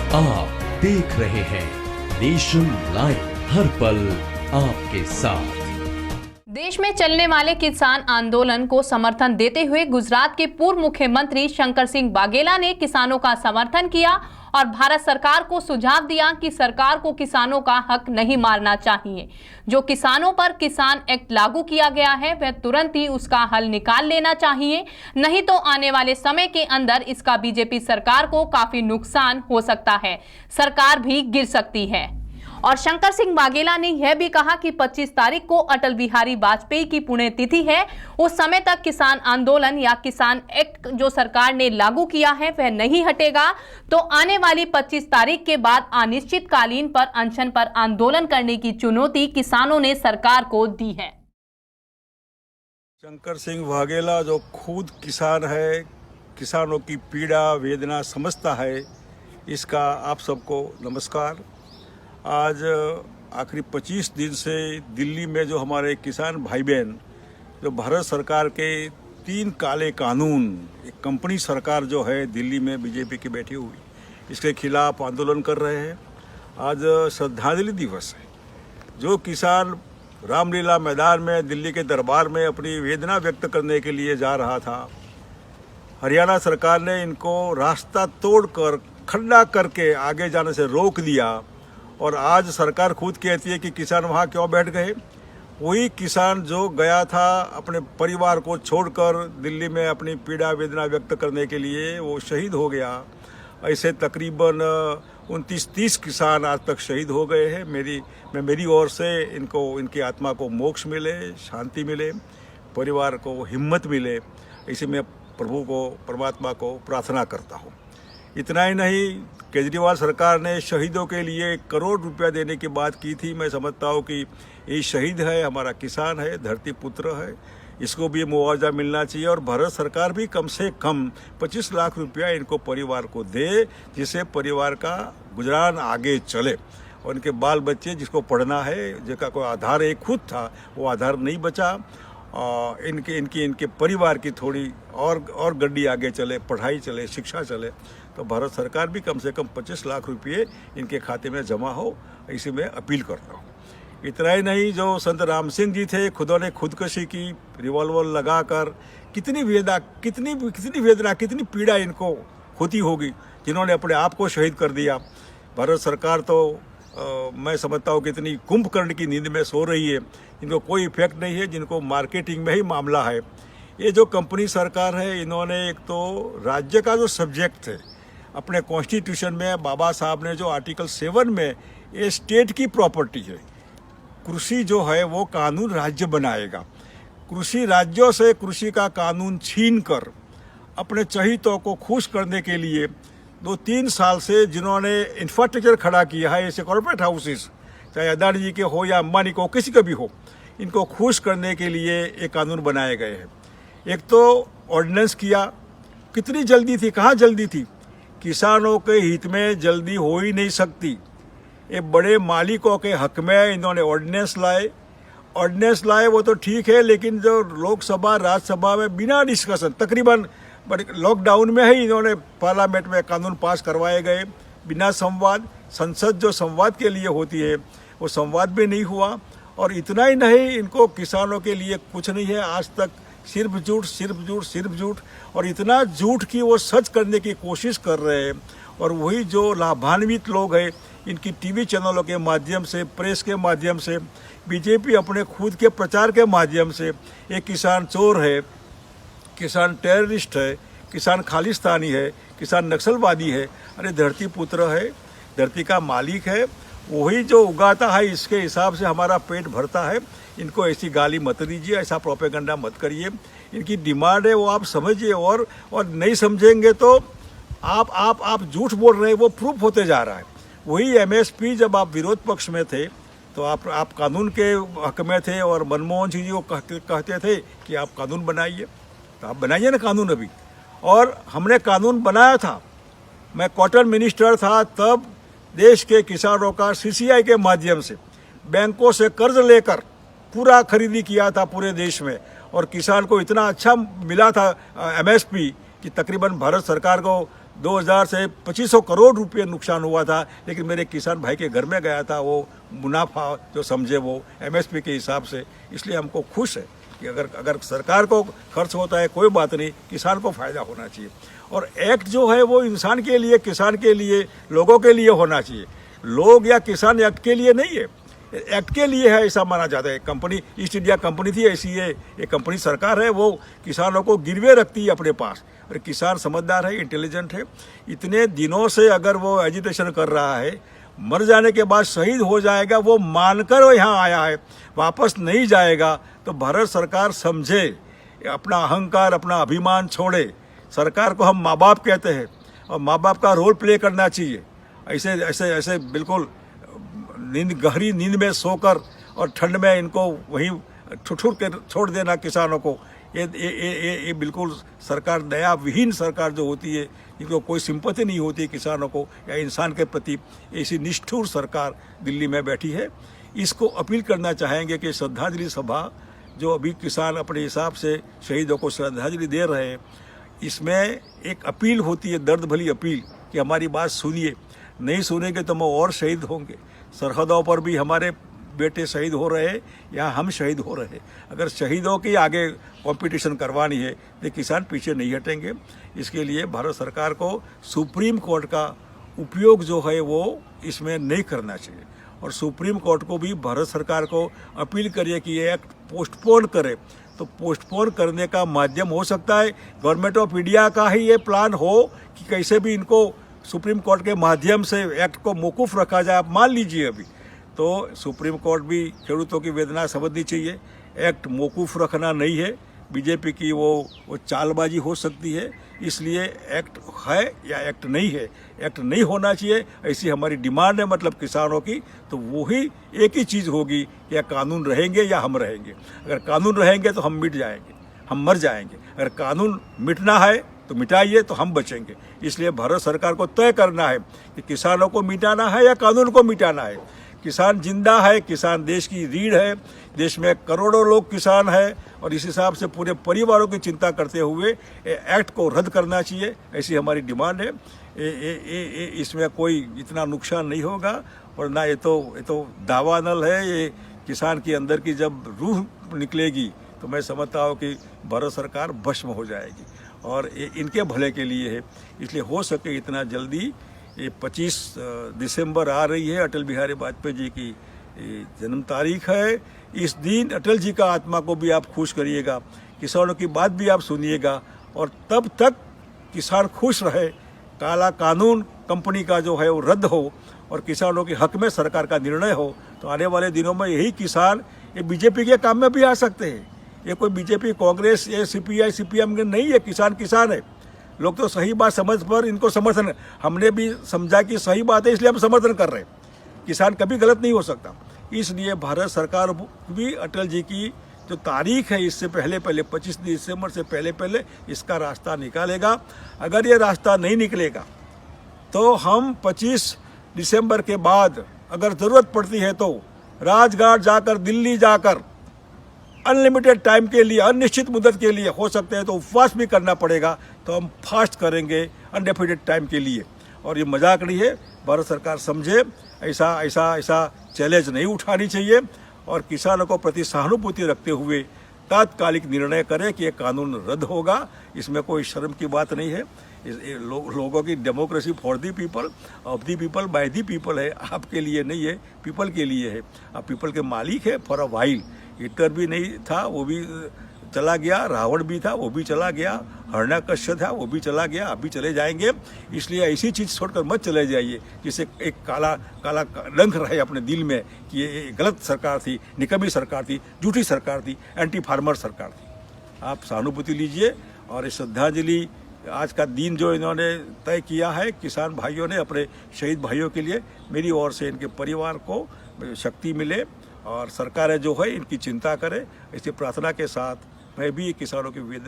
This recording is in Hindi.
आप देख रहे हैं नेशन लाइव, हर पल आपके साथ। देश में चलने वाले किसान आंदोलन को समर्थन देते हुए गुजरात के पूर्व मुख्यमंत्री शंकर सिंह वाघेला ने किसानों का समर्थन किया और भारत सरकार को सुझाव दिया कि सरकार को किसानों का हक नहीं मारना चाहिए। जो किसानों पर किसान एक्ट लागू किया गया है वह तुरंत ही उसका हल निकाल लेना चाहिए, नहीं तो आने वाले समय के अंदर इसका बीजेपी सरकार को काफी नुकसान हो सकता है, सरकार भी गिर सकती है। और शंकर सिंह वाघेला ने यह भी कहा कि 25 तारीख को अटल बिहारी वाजपेयी की पुण्यतिथि है, उस समय तक किसान आंदोलन या किसान एक्ट जो सरकार ने लागू किया है वह नहीं हटेगा, तो आने वाली 25 तारीख के बाद अनिश्चितकालीन पर अनशन पर आंदोलन करने की चुनौती किसानों ने सरकार को दी है। शंकर सिंह वाघेला जो खुद किसान है, किसानों की पीड़ा वेदना समझता है, इसका आप सबको नमस्कार। आज आखिरी 25 दिन से दिल्ली में जो हमारे किसान भाई बहन जो भारत सरकार के 3 काले कानून, एक कंपनी सरकार जो है दिल्ली में बीजेपी की बैठी हुई, इसके खिलाफ आंदोलन कर रहे हैं। आज श्रद्धांजलि दिवस है। जो किसान रामलीला मैदान में दिल्ली के दरबार में अपनी वेदना व्यक्त करने के लिए जा रहा था, हरियाणा सरकार ने इनको रास्ता तोड़कर खड्डा करके आगे जाने से रोक दिया और आज सरकार खुद कहती है कि किसान वहाँ क्यों बैठ गए। वही किसान जो गया था अपने परिवार को छोड़कर दिल्ली में अपनी पीड़ा वेदना व्यक्त करने के लिए, वो शहीद हो गया। ऐसे तकरीबन 29-30 किसान आज तक शहीद हो गए हैं। मेरी ओर से इनको, इनकी आत्मा को मोक्ष मिले, शांति मिले, परिवार को हिम्मत मिले, इसी में प्रभु को, परमात्मा को प्रार्थना करता हूँ। इतना ही नहीं, केजरीवाल सरकार ने शहीदों के लिए 1 करोड़ रुपया देने की बात की थी। मैं समझता हूँ कि ये शहीद है, हमारा किसान है, धरती पुत्र है, इसको भी मुआवजा मिलना चाहिए और भारत सरकार भी कम से कम 25 लाख रुपया इनको परिवार को दे, जिससे परिवार का गुजरान आगे चले और इनके बाल बच्चे जिसको पढ़ना है, जिसका कोई आधार एक खुद था, वो आधार नहीं बचा, इनके परिवार की थोड़ी और गड्डी आगे चले, पढ़ाई चले, शिक्षा चले, तो भारत सरकार भी कम से कम 25 लाख रुपये इनके खाते में जमा हो, इसी में अपील करता हूँ। इतना ही नहीं, जो संत राम सिंह जी थे, खुदों ने खुदकशी की, रिवॉल्वर लगाकर, कितनी वेदना, कितनी पीड़ा इनको होती होगी, जिन्होंने अपने आप को शहीद कर दिया। भारत सरकार तो मैं समझता हूँ कि इतनी कुंभकर्ण की नींद में सो रही है, इनको कोई इफेक्ट नहीं है, जिनको मार्केटिंग में ही मामला है। ये जो कंपनी सरकार है, इन्होंने एक तो राज्य का जो सब्जेक्ट है, अपने कॉन्स्टिट्यूशन में बाबा साहब ने जो आर्टिकल 7 में, ये स्टेट की प्रॉपर्टी है, कृषि जो है वो कानून राज्य बनाएगा। कृषि राज्यों से कृषि का कानून छीन कर अपने चहितों को खुश करने के लिए 2-3 साल से जिन्होंने इंफ्रास्ट्रक्चर खड़ा किया है, ऐसे कॉर्पोरेट हाउसेस, चाहे अदानी जी के हो या अंबानी को, किसी का भी हो, इनको खुश करने के लिए एक कानून बनाए गए हैं। एक तो ऑर्डिनेंस किया, कितनी जल्दी थी, कहाँ जल्दी थी, किसानों के हित में जल्दी हो ही नहीं सकती। ये बड़े मालिकों के हक में इन्होंने ऑर्डिनेंस लाए वो तो ठीक है, लेकिन जो लोकसभा राज्यसभा में बिना डिस्कशन, तकरीबन लॉकडाउन में ही इन्होंने पार्लियामेंट में कानून पास करवाए गए, बिना संवाद। संसद जो संवाद के लिए होती है, वो संवाद भी नहीं हुआ। और इतना ही नहीं, इनको किसानों के लिए कुछ नहीं है आज तक, सिर्फ झूठ, और इतना झूठ कि वो सच करने की कोशिश कर रहे हैं। और वही जो लाभान्वित लोग हैं, इनकी टीवी चैनलों के माध्यम से, प्रेस के माध्यम से, बीजेपी अपने खुद के प्रचार के माध्यम से, एक किसान चोर है, किसान टेररिस्ट है, किसान खालिस्तानी है, किसान नक्सलवादी है। अरे धरती पुत्र है, धरती का मालिक है, वही जो उगाता है, इसके हिसाब से हमारा पेट भरता है। इनको ऐसी गाली मत दीजिए, ऐसा प्रोपेगेंडा मत करिए। इनकी डिमांड है वो आप समझिए, और नहीं समझेंगे तो आप झूठ बोल रहे हैं, वो प्रूफ होते जा रहा है। वही एमएसपी, जब आप विरोध पक्ष में थे तो आप कानून के हक में थे और मनमोहन सिंह जी को कहते थे कि आप कानून बनाइए, तो आप बनाइए ना कानून अभी। और हमने कानून बनाया था, मैं कॉटन मिनिस्टर था तब, देश के किसानों का सीसीआई के माध्यम से बैंकों से कर्ज लेकर पूरा खरीदी किया था पूरे देश में, और किसान को इतना अच्छा मिला था एमएसपी कि तकरीबन भारत सरकार को 2000 से 2500 करोड़ रुपए नुकसान हुआ था, लेकिन मेरे किसान भाई के घर में गया था वो मुनाफा जो समझे वो MSP के हिसाब से। इसलिए हमको खुश है कि अगर सरकार को खर्च होता है कोई बात नहीं, किसान को फायदा होना चाहिए। और एक्ट जो है वो इंसान के लिए, किसान के लिए, लोगों के लिए होना चाहिए। लोग या किसान एक्ट के लिए नहीं है, एक्ट के लिए है ऐसा माना जाता है। कंपनी ईस्ट इंडिया कंपनी थी ऐसी है, ये कंपनी सरकार है, वो किसानों को गिरवे रखती है अपने पास। और किसान समझदार है, इंटेलिजेंट है। इतने दिनों से अगर वो एजिटेशन कर रहा है, मर जाने के बाद शहीद हो जाएगा वो मानकर वो यहाँ आया है, वापस नहीं जाएगा। तो भारत सरकार समझे, अपना अहंकार, अपना अभिमान छोड़े। सरकार को हम माँ बाप कहते हैं और माँ बाप का रोल प्ले करना चाहिए। ऐसे ऐसे ऐसे बिल्कुल गहरी नींद में सोकर और ठंड में इनको वहीं ठुठुर के छोड़ देना किसानों को, ये बिल्कुल सरकार, दया विहीन सरकार जो होती है, जिनको कोई सिंपैथी नहीं होती किसानों को या इंसान के प्रति, ऐसी निष्ठुर सरकार दिल्ली में बैठी है। इसको अपील करना चाहेंगे कि श्रद्धांजलि सभा जो अभी किसान अपने हिसाब से शहीदों को श्रद्धांजलि दे रहे हैं, इसमें एक अपील होती है, दर्द भरी अपील, कि हमारी बात सुनिए। नहीं सुनेंगे तो हम और शहीद होंगे। सरहदों पर भी हमारे बेटे शहीद हो रहे हैं, यहाँ हम शहीद हो रहे हैं। अगर शहीदों की आगे कंपटीशन करवानी है तो किसान पीछे नहीं हटेंगे। इसके लिए भारत सरकार को सुप्रीम कोर्ट का उपयोग जो है वो इसमें नहीं करना चाहिए। और सुप्रीम कोर्ट को भी भारत सरकार को अपील करिए कि ये एक्ट पोस्टपोन करे। तो पोस्टपोन करने का माध्यम हो सकता है गवर्नमेंट ऑफ इंडिया का ही ये प्लान हो कि कैसे भी इनको सुप्रीम कोर्ट के माध्यम से एक्ट को मौकूफ रखा जाए। आप मान लीजिए अभी तो सुप्रीम कोर्ट भी खेडूतों की वेदना समझनी चाहिए। एक्ट मौकूफ रखना नहीं है, बीजेपी की वो चालबाजी हो सकती है। इसलिए एक्ट है या एक्ट नहीं है, एक्ट नहीं होना चाहिए, ऐसी हमारी डिमांड है, मतलब किसानों की। तो वही एक ही चीज़ होगी, या कानून रहेंगे या हम रहेंगे। अगर कानून रहेंगे तो हम मिट जाएंगे, हम मर जाएंगे। अगर कानून मिटना है तो मिटाइए, तो हम बचेंगे। इसलिए भारत सरकार को तय करना है कि किसानों को मिटाना है या कानून को मिटाना है। किसान जिंदा है, किसान देश की रीढ़ है, देश में करोड़ों लोग किसान है, और इस हिसाब से पूरे परिवारों की चिंता करते हुए एक्ट को रद्द करना चाहिए, ऐसी हमारी डिमांड है। इसमें कोई इतना नुकसान नहीं होगा, वरना ये तो दावानल है। ये किसान के अंदर की जब रूह निकलेगी तो मैं समझता हूँ कि भारत सरकार भस्म हो जाएगी, और ये इनके भले के लिए है। इसलिए हो सके इतना जल्दी, ये 25 दिसंबर आ रही है, अटल बिहारी वाजपेयी जी की जन्म तारीख है। इस दिन अटल जी का आत्मा को भी आप खुश करिएगा, किसानों की बात भी आप सुनिएगा, और तब तक किसान खुश रहे। काला कानून कंपनी का जो है वो रद्द हो और किसानों के हक में सरकार का निर्णय हो, तो आने वाले दिनों में यही किसान ये बीजेपी के काम में भी आ सकते हैं। ये कोई बीजेपी, कांग्रेस, ये CPI, CPM नहीं है। किसान किसान है। लोग तो सही बात समझ पर इनको समर्थन, हमने भी समझा कि सही बात है इसलिए हम समर्थन कर रहे हैं। किसान कभी गलत नहीं हो सकता। इसलिए भारत सरकार भी अटल जी की जो तारीख है इससे पहले 25 दिसंबर से पहले इसका रास्ता निकालेगा। अगर ये रास्ता नहीं निकलेगा तो हम 25 दिसंबर के बाद अगर ज़रूरत पड़ती है तो राजघाट जाकर, दिल्ली जाकर अनलिमिटेड टाइम के लिए, अनिश्चित मुद्दत के लिए हो सकते हैं तो उपवास भी करना पड़ेगा। तो हम फास्ट करेंगे अनडेफिनेट टाइम के लिए। और ये मजाक नहीं है, भारत सरकार समझे, ऐसा चैलेंज नहीं उठानी चाहिए, और किसानों को प्रति सहानुभूति रखते हुए तात्कालिक निर्णय करें कि ये कानून रद्द होगा। इसमें कोई शर्म की बात नहीं है। लोगों की democracy for the people, of the people, by the people है। आपके लिए नहीं है, पीपल के लिए है। आप पीपल के मालिक है फॉर अ वाइल। हिटलर भी नहीं था, वो भी चला गया। रावण भी था, वो भी चला गया। हिरण्यकश्यप था, वो भी चला गया। आप भी चले जाएंगे। इसलिए ऐसी चीज़ छोड़कर मत चले जाइए जिससे एक काला रंग रहे अपने दिल में कि ये गलत सरकार थी, निकम्मी सरकार थी, झूठी सरकार थी, एंटी फार्मर सरकार थी। आप सहानुभूति लीजिए। और इस श्रद्धांजलि आज का दिन जो इन्होंने तय किया है किसान भाइयों ने अपने शहीद भाइयों के लिए, मेरी ओर से इनके परिवार को शक्ति मिले और सरकारें जो है इनकी चिंता करे, इसी प्रार्थना के साथ मैं भी किसानों की वेदना